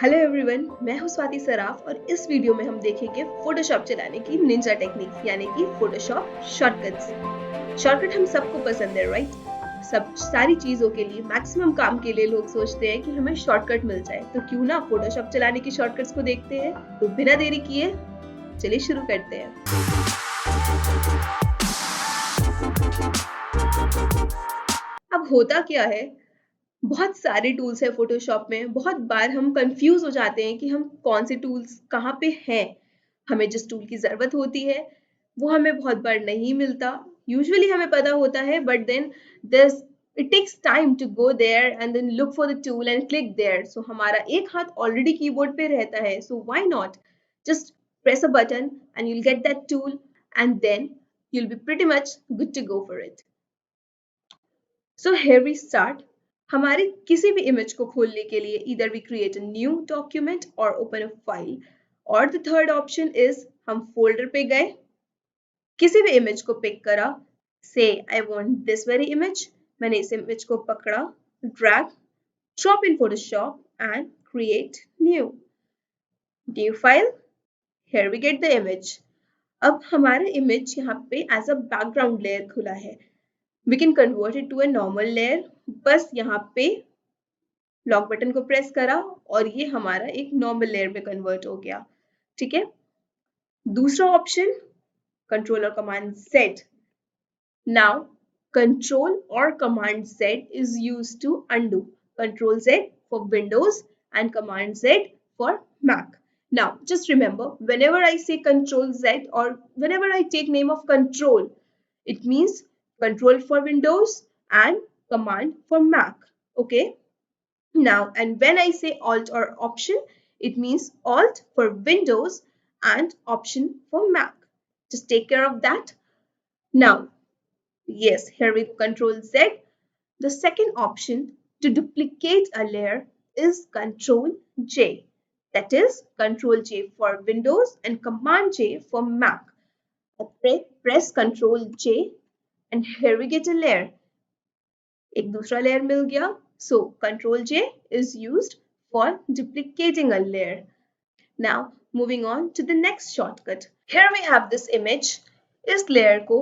Hello everyone, मैं हूं स्वाति सराफ और इस वीडियो में हम देखेंगे फोटोशॉप चलाने की निंजा टेक्निक यानी कि फोटोशॉप शॉर्टकट्स। शॉर्टकट हम सबको पसंद है, राइट? सब सारी चीजों के लिए, मैक्सिमम काम के लिए लोग सोचते हैं कि हमें शॉर्टकट मिल जाए, तो क्यों ना फोटोशॉप चलाने की शॉर्टकट्स को देखते हैं। तो बिना देरी किए चलिए शुरू करते हैं। अब होता क्या है, बहुत सारे टूल्स है फोटोशॉप में। बहुत बार हम कंफ्यूज हो जाते हैं कि हम कौन से टूल्स कहाँ पे हैं। हमें जिस टूल की जरूरत होती है वो हमें बहुत बार नहीं मिलता। यूजुअली हमें पता होता है, but then this it takes time to go there and then look for the tool and click there. So हमारा एक हाथ ऑलरेडी कीबोर्ड पे रहता है, so why not just press a button and you'll get that tool and then you'll be pretty much good to go for it. So here we start. हमारी किसी भी image को खोलने के लिए either we create a new document or open a file, or the third option is हम folder पे गए, किसी भी इमेज को पिक करा, say I want this very image, मैंने इस इमेज को पकड़ा, drag, drop in Photoshop and create new file. Here we get the image. अब हमारा इमेज यहाँ पे एज अ बैकग्राउंड लेयर खुला है. We can convert it to a normal layer. बस यहाँ पे लॉक बटन को प्रेस करा और ये हमारा एक नॉर्मल लेयर में कन्वर्ट हो गया. ठीक है. दूसरा ऑप्शन कंट्रोल और command Z. Now control or command Z is used to undo. Control Z for Windows and command Z for Mac. Now just remember, whenever I say control Z or whenever I take name of control, it means control for Windows and command for Mac. Okay. Now, and when I say Alt or Option, it means Alt for Windows and Option for Mac. Just take care of that. Now, yes, here we Control Z. The second option to duplicate a layer is Control J. That is Control J for Windows and Command J for Mac. Press Control J and here we get a layer. एक दूसरा layer मिल गया. So Control J is used for duplicating a layer. Now moving on to the next shortcut. Here we have this image. इस layer को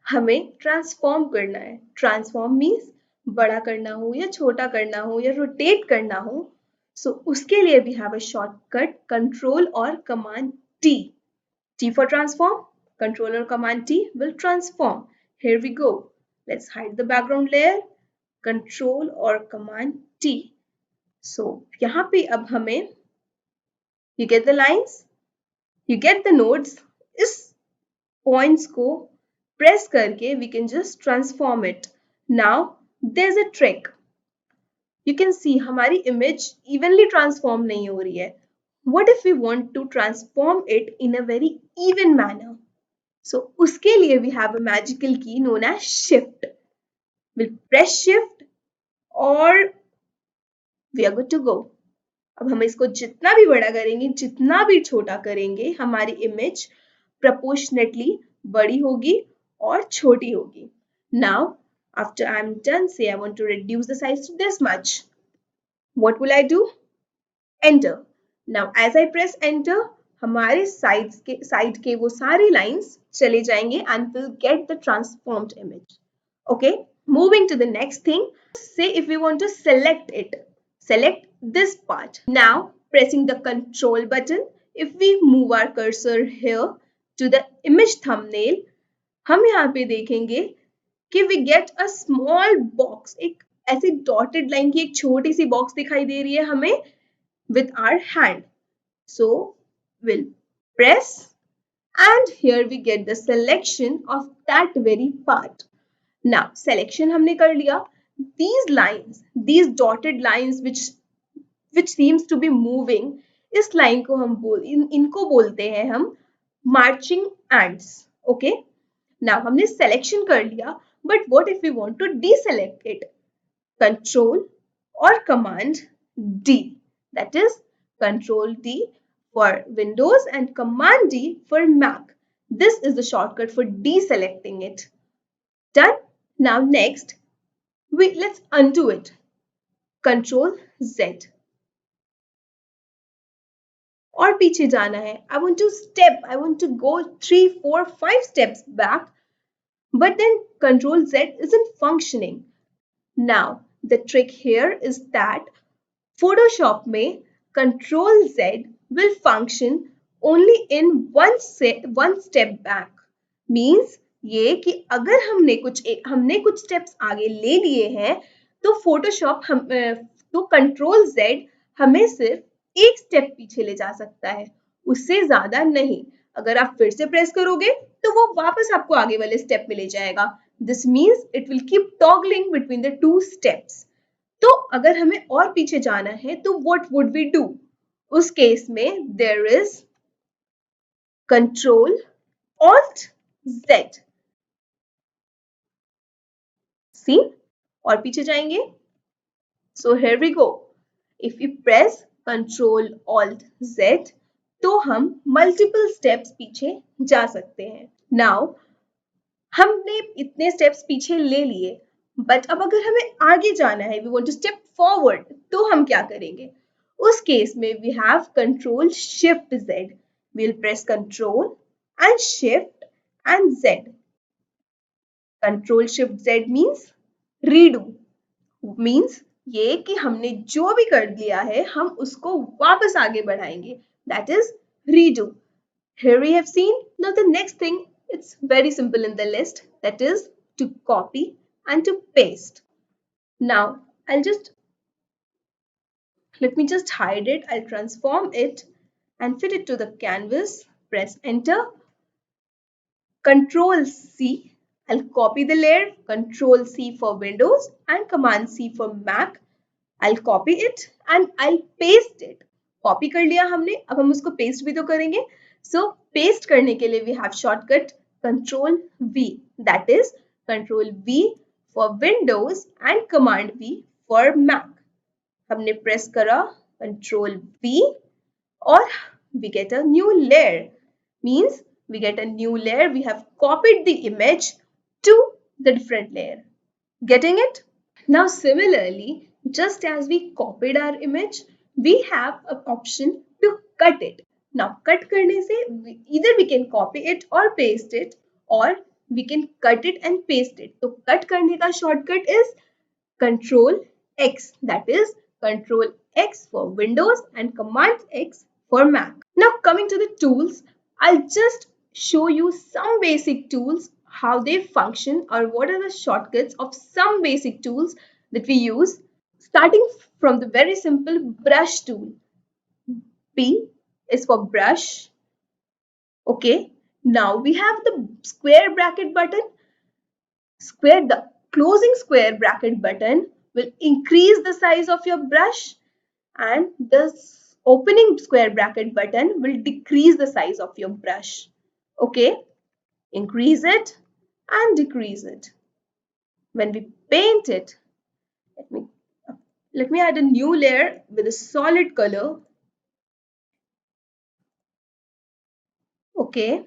हमें transform करना है. Transform means बड़ा करना हो या छोटा करना हो या rotate करना हो. So उसके लिए we have a shortcut Control और Command T. T for transform. Control or Command T will transform. Here we go. Let's hide the background layer. Control और Command T. So यहाँ पे अब हमें you get the lines, you get the nodes. इस points को press करके we can just transform it. Now there's a trick. You can see हमारी image evenly transform नहीं हो रही है. What if we want to transform it in a very even manner? So उसके लिए we have a magical key known as Shift. We'll press Shift और we are good to go. अब हम इसको जितना भी बड़ा करेंगे, जितना भी छोटा करेंगे, हमारी इमेज proportionately बड़ी होगी और छोटी होगी. Now, after I'm done, say I want to reduce the size to this much. What will I do? Enter. Now, as I press enter, हमारे side के वो सारी lines चले जाएंगे and we'll get the transformed image. Okay, moving to the next thing. Say if we want to select it, select this part. Now pressing the control button, if we move our cursor here to the image thumbnail, हम यहाँ पे देखेंगे कि we get a small box. एक ऐसी dotted line की एक छोटी सी box दिखाई दे रही है हमें with our hand. So we'll press and here we get the selection of that very part. Now selection हमने कर लिया. These lines, these dotted lines which seems to be moving, इस line को हम इनको बोलते हैं हम marching ants. Okay. Now हमने selection कर लिया, but what if we want to deselect it? Control or Command D. That is Control D for Windows and Command D for Mac. This is the shortcut for deselecting it. Done. Now next, let's undo it. Control Z. और पीछे जाना है, I want to go 3, 4, 5 steps back, but then Control Z isn't functioning. Now, the trick here is that Photoshop में Control Z will function only in one step back. Means ये कि अगर हमने कुछ steps आगे ले लिए हैं तो तो Control Z हमें सिर्फ एक step पीछे ले जा सकता है, उससे ज्यादा नहीं. अगर आप फिर से प्रेस करोगे तो वो वापस आपको आगे वाले स्टेप में ले जाएगा. This means it will keep toggling between the two steps. तो अगर हमें और पीछे जाना है तो what would we do? उस केस में there is Control Alt Z. See? और पीछे जाएंगे. So here we go. If we press Control Alt Z तो हम multiple steps पीछे जा सकते हैं. Now हमने इतने स्टेप्स पीछे ले लिए, बट अब अगर हमें आगे जाना है, we want to step forward, तो हम क्या करेंगे? उस केस में we have control shift Z. We will press control and shift and Z. Control shift Z means redo. Means ये कि हमने जो भी कर लिया है हम उसको वापस आगे बढ़ाएंगे. That is redo. Here we have seen. Now the next thing, it's very simple in the list, that is to copy and to paste. Now let me just hide it. I'll transform it and fit it to the canvas. Press enter. Control C. I'll copy the layer. Control C for Windows and Command C for Mac. I'll copy it and I'll paste it. Copy कर लिया हमने, अब हम उसको paste भी तो करेंगे. So paste करने के लिए we have shortcut Control V. That is Control V for Windows and Command V for Mac. हमने press करा Control V और we get a new layer. Means we get a new layer. We have copied the image to the different layer. Getting it? Now similarly, just as we copied our image, we have an option to cut it. Now cut करने से either we can copy it or paste it, or we can cut it and paste it. तो cut करने का shortcut is Control X. That is Control X for Windows and Command X for Mac. Now coming to the tools, I'll just show you some basic tools, how they function, or what are the shortcuts of some basic tools that we use. Starting from the very simple brush tool. P is for brush. Okay, now we have the square bracket button. The closing square bracket button will increase the size of your brush, and the opening square bracket button will decrease the size of your brush. Okay, increase it and decrease it. When we paint it, let me add a new layer with a solid color. Okay,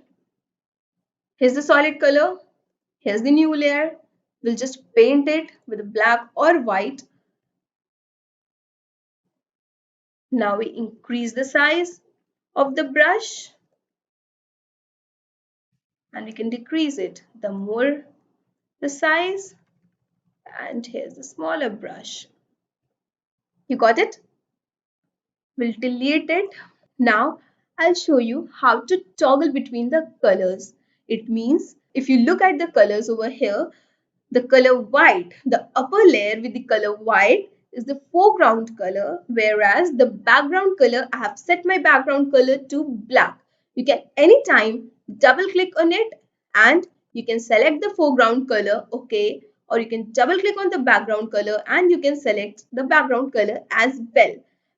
here's the solid color. Here's the new layer. We'll just paint it with black or white. Now we increase the size of the brush and we can decrease it. The more the size, and here's the smaller brush. You got it? We'll delete it. Now I'll show you how to toggle between the colors. It means if you look at the colors over here, the color white, the upper layer with the color white is the foreground color, whereas the background color, I have set my background color to black. You can anytime double click on it and you can select the foreground color, okay, or you can double click on the background color and you can select the background color as well.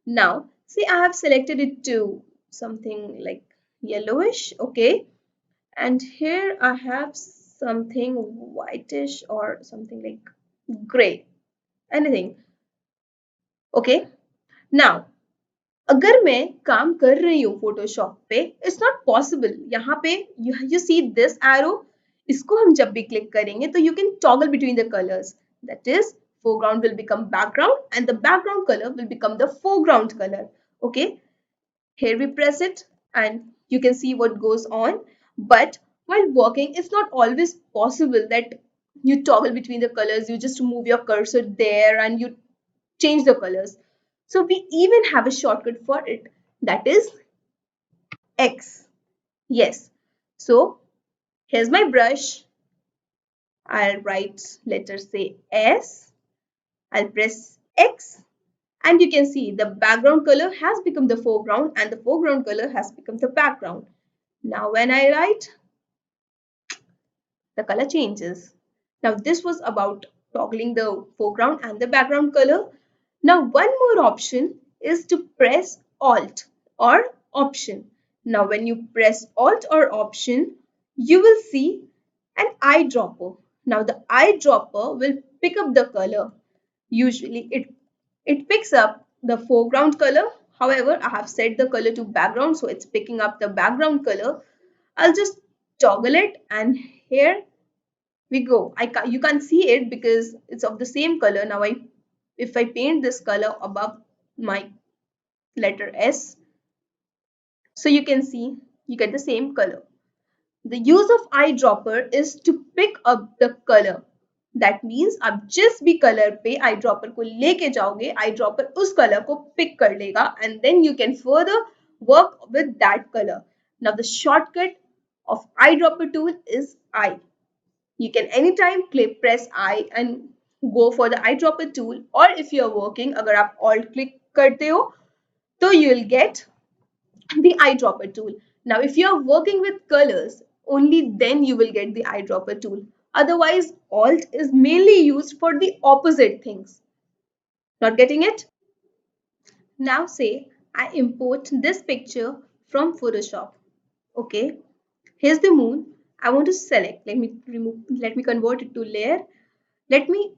Now, see, I have selected it to something like yellowish, okay, and here I have something whitish or something like gray, anything. Okay, now अगर मैं काम कर रही हूँ Photoshop पे, it's not possible. यहाँ पे you see this arrow, इसको हम जब भी क्लिक करेंगे तो you can toggle between the colors. That is, foreground will become background and the background color will become the foreground color. Okay, Here we press it and you can see what goes on. But while working, it's not always possible that you toggle between the colors. You just move your cursor there and you change the colors. So we even have a shortcut for it. That is X. Yes. So here's my brush. I'll write letter say S. I'll press X. And you can see the background color has become the foreground and the foreground color has become the background. Now when I write, the color changes. Now this was about toggling the foreground and the background color. Now one more option is to press Alt or Option. Now when you press Alt or Option, you will see an eyedropper. Now the eyedropper will pick up the color. Usually it picks up the foreground color. However, I have set the color to background, so it's picking up the background color. I'll just toggle it and here we go. You can't see it because it's of the same color. Now if I paint this color above my letter S, so you can see you get the same color. The use of eyedropper is to pick up the color. That means आप जिस भी color पे eyedropper को लेके जाओगे, eyedropper उस color को pick कर लेगा and then you can further work with that color. Now the shortcut of eyedropper tool is I. You can anytime press I and go for the eyedropper tool, or if you are working, अगर आप alt click करते हो, तो you will get the eyedropper tool. Now, if you are working with colors, only then you will get the eyedropper tool. Otherwise, alt is mainly used for the opposite things. Not getting it? Now say I import this picture from Photoshop. Okay, here's the moon. I want to select. Let me convert it to layer. Let me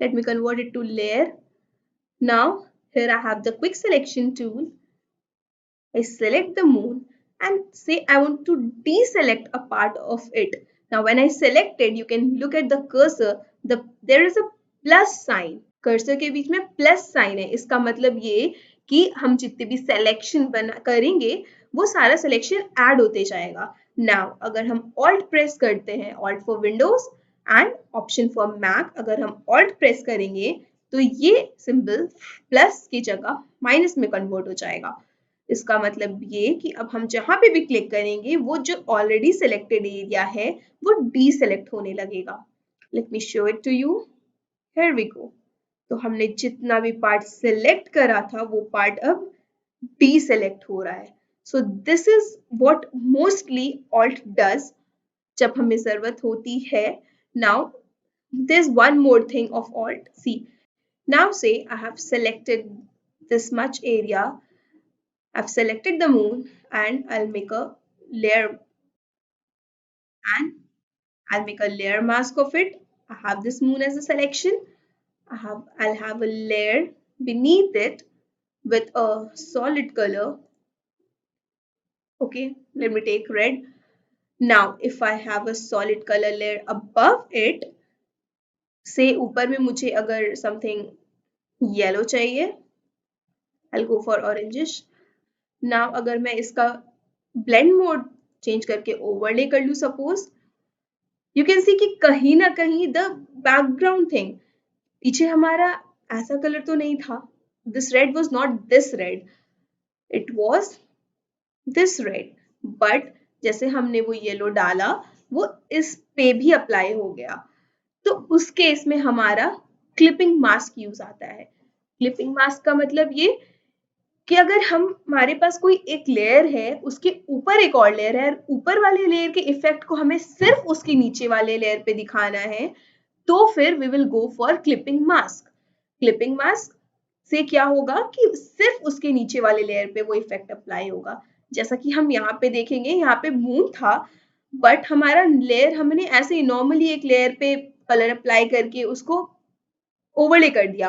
Let me convert it to layer. Now here I have the quick selection tool. I select the moon and say I want to deselect a part of it. Now when I selected, you can look at the cursor. There is a plus sign. Cursor के बीच में plus sign है. इसका मतलब ये कि हम जितने भी सिलेक्शन बना करेंगे वो सारा सिलेक्शन ऐड होते जाएगा. नाउ अगर हम ऑल्ट प्रेस करते हैं, alt for Windows and option for Mac, अगर हम ऑल्ट प्रेस करेंगे तो ये सिंबल प्लस की जगह माइनस में कन्वर्ट हो जाएगा. इसका मतलब ये कि अब हम जहां पे भी क्लिक करेंगे वो जो ऑलरेडी सिलेक्टेड एरिया है वो डीसेलेक्ट होने लगेगा. Let me show it to you. Here we go. तो हमने जितना भी पार्ट सिलेक्ट करा था वो पार्ट अब डीसेलेक्ट हो रहा है. So this is what mostly alt does जब हमें जरूरत होती है. Now there is one more thing of alt. See now say I have selected this much area. I've selected the moon and I'll make a layer and I'll make a layer mask of it. I have this moon as a selection. I'll have a layer beneath it with a solid color. Okay, let me take red. Now, if I have a solid color layer above it, say ऊपर में मुझे अगर something yellow चाहिए, I'll go for orangish. Now, अगर मैं इसका blend mode change करके overlay कर लूँ suppose, you can see कि कहीं ना कहीं the background thing, पीछे हमारा ऐसा कलर तो नहीं था. This red was not this red. It was this red. But जैसे हमने वो येलो डाला वो इस पे भी अप्लाई हो गया. तो उस केस में हमारा क्लिपिंग मास्क यूज आता है. क्लिपिंग मास्क का मतलब ये कि अगर हमारे पास कोई एक लेयर है, उसके ऊपर एक और लेयर है, ऊपर वाले लेयर के इफेक्ट को हमें सिर्फ उसके नीचे वाले लेयर पे दिखाना है, तो फिर we will go for clipping mask. Clipping mask से क्या होगा कि सिर्फ उसके नीचे वाले लेयर पे वो इफेक्ट अप्लाई होगा. जैसा कि हम यहाँ पे देखेंगे, यहाँ पे मून था बट हमारा लेयर हमने ऐसे ही नॉर्मली एक लेयर पे कलर अप्लाई करके उसको ओवरले कर दिया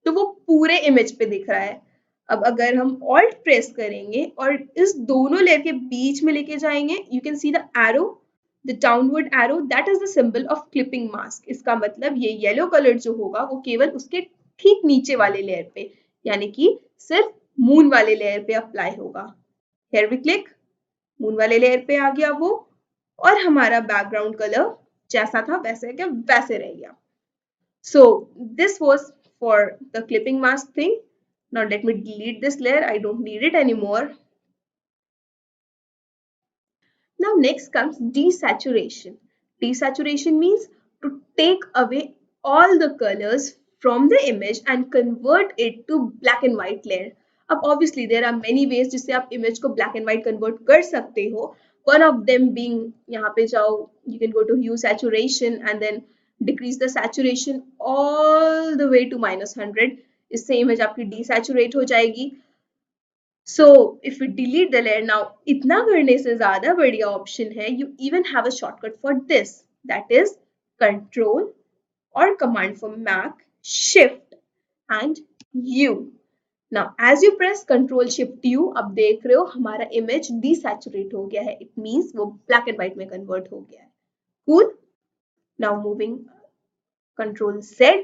तो वो पूरे इमेज पे दिख रहा है. अब अगर हम ऑल्ट प्रेस करेंगे और इस दोनों लेयर के बीच में लेके जाएंगे, you can see the arrow, the downward arrow, that is the symbol of clipping mask. इसका मतलब ये येलो कलर जो होगा वो केवल उसके ठीक नीचे वाले लेयर पे, यानी कि सिर्फ मून वाले लेयर पे अप्लाई होगा। हियर वी क्लिक, मून वाले लेयर पे आ गया वो, और हमारा बैकग्राउंड कलर जैसा था वैसे क्या वैसे रह गया। So this was for the clipping mask thing. Now let me delete this layer. I don't need it anymore. Now next comes desaturation. Desaturation means to take away all the colors from the image and convert it to black and white layer. अब obviously there are many ways जिससे आप image को black and white convert कर सकते हो. One of them being यहाँ पे जाओ, you can go to hue saturation and then decrease the saturation all the way to -100. इससे image आपकी desaturate हो जाएगी. So if we delete the layer now, इतना करने से ज़्यादा बढ़िया option है, you even have a shortcut for this, that is Control or command for Mac, Shift and U. Now as you press Control Shift U, अब देख रहे हो हमारा image desaturate हो गया है. It means वो black and white में convert हो गया है. Cool. Now moving Control Z.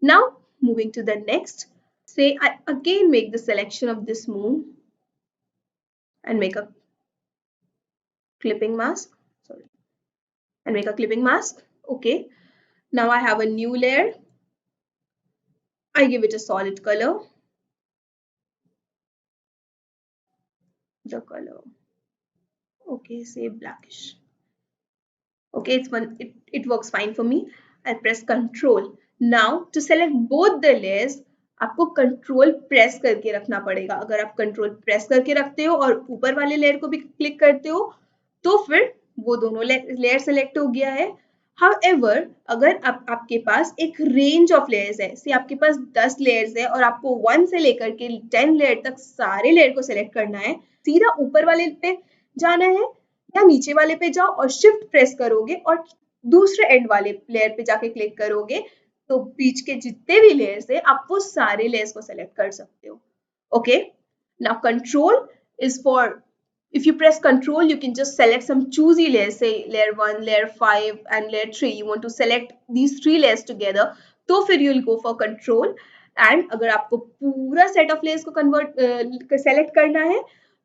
Now moving to the next. Say I again make the selection of this moon and make a clipping mask, sorry, and make a clipping mask. Okay, now I have a new layer. I give it a solid color, the color, okay, say blackish. Okay, it works fine for me. I press Control. Now to select both the layers, आपको control press करके रखना पड़ेगा. अगर आप control press करके रखते हो और ऊपर वाले लेयर को भी क्लिक करते हो तो फिर वो दोनों लेयर सेलेक्ट हो गया है. However, अगर आपके पास एक रेंज ऑफ लेयर्स है, से आपके पास 10 लेयर्स है और आपको 1 से लेकर के 10 लेयर तक सारे लेयर को सेलेक्ट करना है, सीधा ऊपर वाले पे जाना है या नीचे वाले पे जाओ और शिफ्ट प्रेस करोगे और दूसरे एंड वाले लेयर पे जाके क्लिक करोगे तो बीच के जितने भी लेयर्स है आप वो सारे लेयर्स को सेलेक्ट कर सकते हो. Okay, now control is for, if you press control you can just select some choosy layers, say layer 1, layer 5 and layer 3. You want to select these 3 layers together, तो फिर you will go for control. and अगर आपको पूरा set of layers को convert select करना है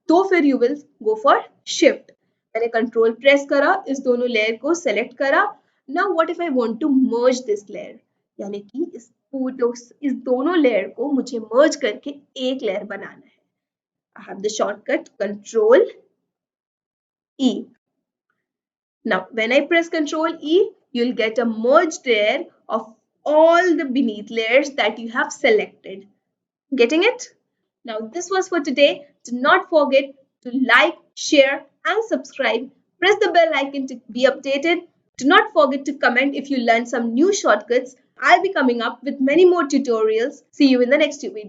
तो फिर you will go for shift. मैंने कंट्रोल प्रेस करा, इस दोनों लेयर को सेलेक्ट करा. Now what if I want to merge this layer, यानी कि इस दोनों लेयर को मुझे मर्ज करके एक लेयर बनाना है. I have the shortcut Control E. Now when I press Control E, you'll get a merged layer of all the beneath layers that you have selected. Getting it? Now this was for today. Do not forget to like, share and subscribe. Press the bell icon to be updated. Do not forget to comment if you learned some new shortcuts. I'll be coming up with many more tutorials. See you in the next video.